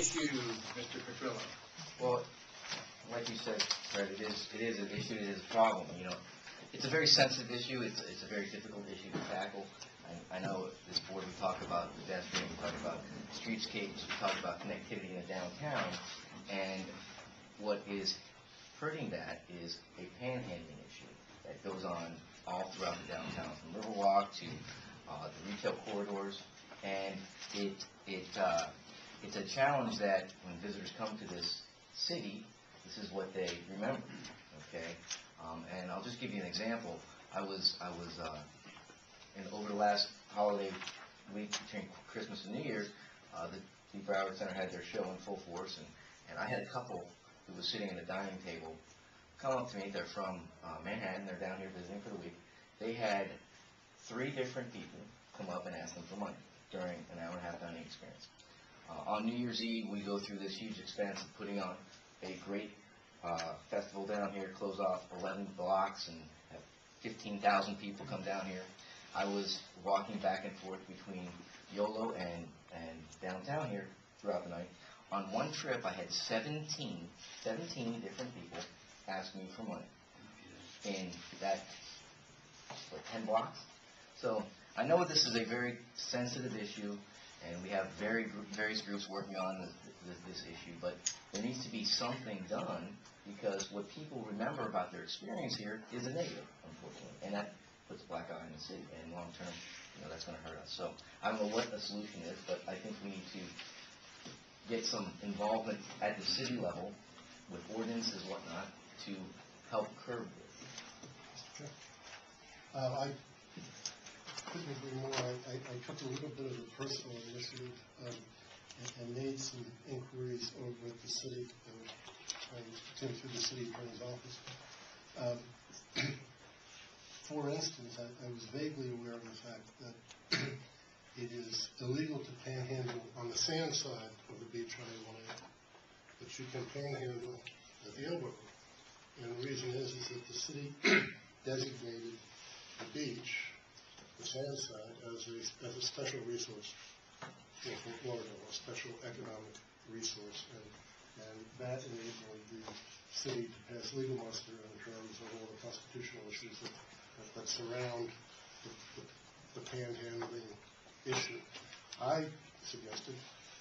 issue, Mr. Petrillo? Well, like you said, Fred, it is an issue, it is a problem, you know. It's a very sensitive issue, it's a very difficult issue to tackle. I know at this board we talk about pedestrian, we talk about streetscapes, we talk about connectivity in the downtown, and what is hurting that is a panhandling issue that goes on all throughout the downtown, from Riverwalk to the retail corridors, and it's a challenge that when visitors come to this city, this is what they remember, okay? And I'll just give you an example. I was over the last holiday week between Christmas and New Year's, the Broward Center had their show in full force, and I had a couple who was sitting at a dining table come up to me. They're from Manhattan. They're down here visiting for the week. They had 3 different people come up and ask them for money during an hour-and-a-half dining experience. On New Year's Eve, we go through this huge expense of putting on a great festival down here, close off 11 blocks, and have 15,000 people come down here. I was walking back and forth between YOLO and downtown here throughout the night. On one trip, I had 17 different people ask me for money in that, 10 blocks? So I know this is a very sensitive issue, and we have various groups working on this issue, but there needs to be something done, because what people remember about their experience here is a negative, unfortunately, and that puts a black eye on the city, and long term, that's going to hurt us. So I don't know what the solution is, but I think we need to get some involvement at the city level with ordinances and whatnot to help curb this. I couldn't agree more. I took a little bit of a personal initiative and made some inquiries over at the city, and through the city attorney's office. For instance, I was vaguely aware of the fact that it is illegal to panhandle on the sand side of the beach on A1A, but you can panhandle at the elbow. And the reason is that the city designated the beach, the sand side, as a special resource for Florida, a special economic resource, and that enabled the city to pass legal muster in terms of all the constitutional issues that surround the panhandling issue. I suggested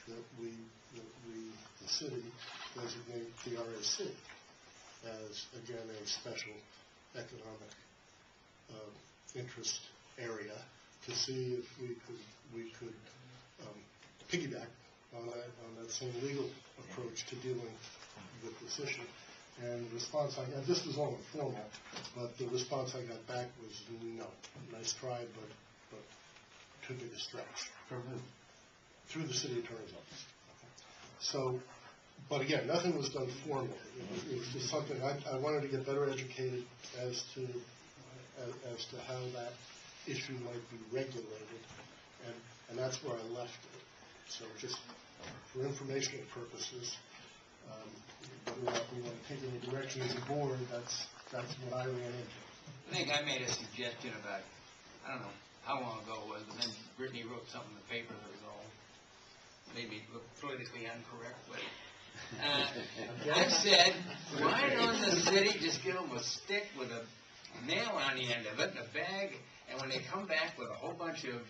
that the city designate the RAC as, again, a special economic interest area to see if we could piggyback on that same legal approach to dealing with this issue. And the response I got, this was all informal, but the response I got back was no. Nice try, but too big a stretch. From who? Through the city attorney's office. So, but again, nothing was done formally. It was just something I wanted to get better educated as to how that issue might be regulated, and that's where I left it. So just for informational purposes, whether or not we want to take any direction as a board, that's what I ran into. I think I made a suggestion about, I don't know how long ago it was, but then Brittany wrote something in the paper that was all, maybe look politically incorrect, but I said, why don't the city just give them a stick with a nail on the end of it, and a bag, and when they come back with a whole bunch of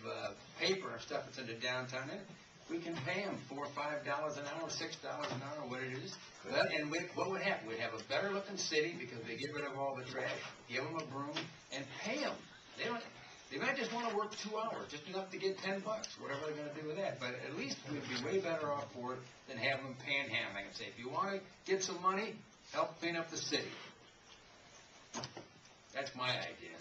paper and stuff that's in the downtown, we can pay them $4 or $5 an hour, $6 an hour, what it is. And what would happen? We'd have a better looking city because they get rid of all the trash, give them a broom, and pay them. They might just want to work 2 hours, just enough to get $10, whatever they're going to do with that. But at least we'd be way better off for it than having them panhandling and say, if you want to get some money, help clean up the city. That's my idea.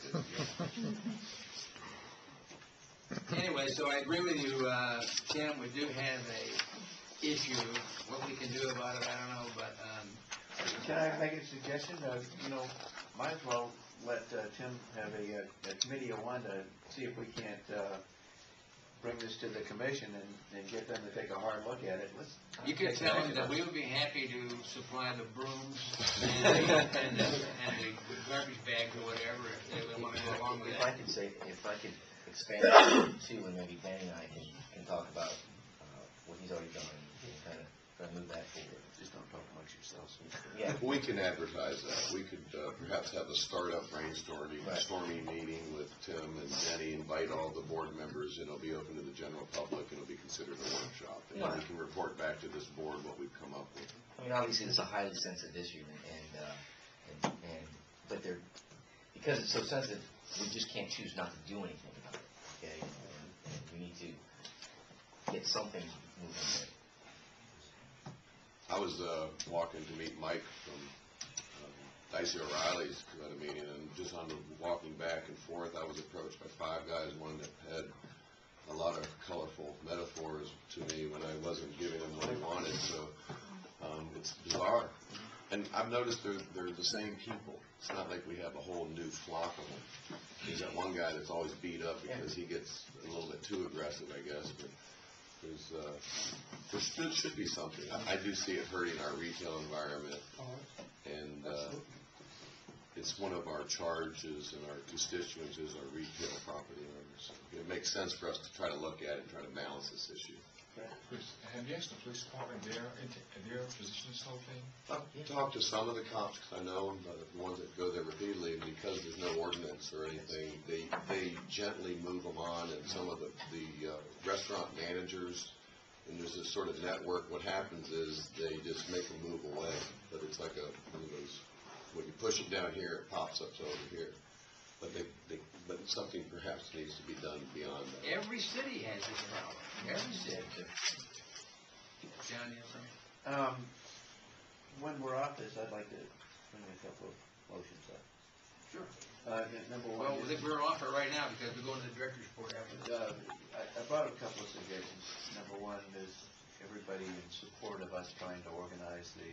Anyway, so I agree with you, Tim. We do have a issue. What we can do about it, I don't know, but... Can I make a suggestion? Might as well let Tim have a committee of one to see if we can't bring this to the commission and get them to take a hard look at it. You could tell them that we would be happy to supply the brooms and the garbage bags or whatever if they would want to go along with If that. I could expand it too, and maybe Danny and I can talk about what he's already done and kind of Yeah. We can advertise that. We could perhaps have a startup brainstorming meeting with Tim and Denny, invite all the board members, and it'll be open to the general public, and it'll be considered a workshop. And then we can report back to this board what we've come up with. I mean, obviously, it's a highly sensitive issue, but because it's so sensitive, we just can't choose not to do anything about it, okay? And we need to get something moving there. I was walking to meet Mike from Dicey O'Reilly's at a meeting, and just on the walking back and forth, I was approached by 5 guys, one that had a lot of colorful metaphors to me when I wasn't giving him what he wanted, so it's bizarre. And I've noticed they're the same people. It's not like we have a whole new flock of them. There's that one guy that's always beat up because he gets a little bit too aggressive, I guess, but there should be something. I do see it hurting our retail environment, and it's one of our charges and our constituents is our retail property owners. So it makes sense for us to try to look at it and try to balance this issue. Chris, have you asked the police department their position on this whole thing? I've talked to some of the cops, because I know them, but the ones that go there repeatedly, and because there's no ordinance or anything, they gently move them on, and some of the restaurant managers, and there's this sort of network, what happens is they just make them move away, but it's like one of those, when you push it down here, it pops up to over here. But something perhaps needs to be done beyond that. Every city has this problem. Every city. John, you have something? When we're off this, I'd like to bring a couple of motions up. Sure. Number Well, one, I think we're off it right now because we're going to the director's report after. I brought a couple of suggestions. Number one is everybody in support of us trying to organize the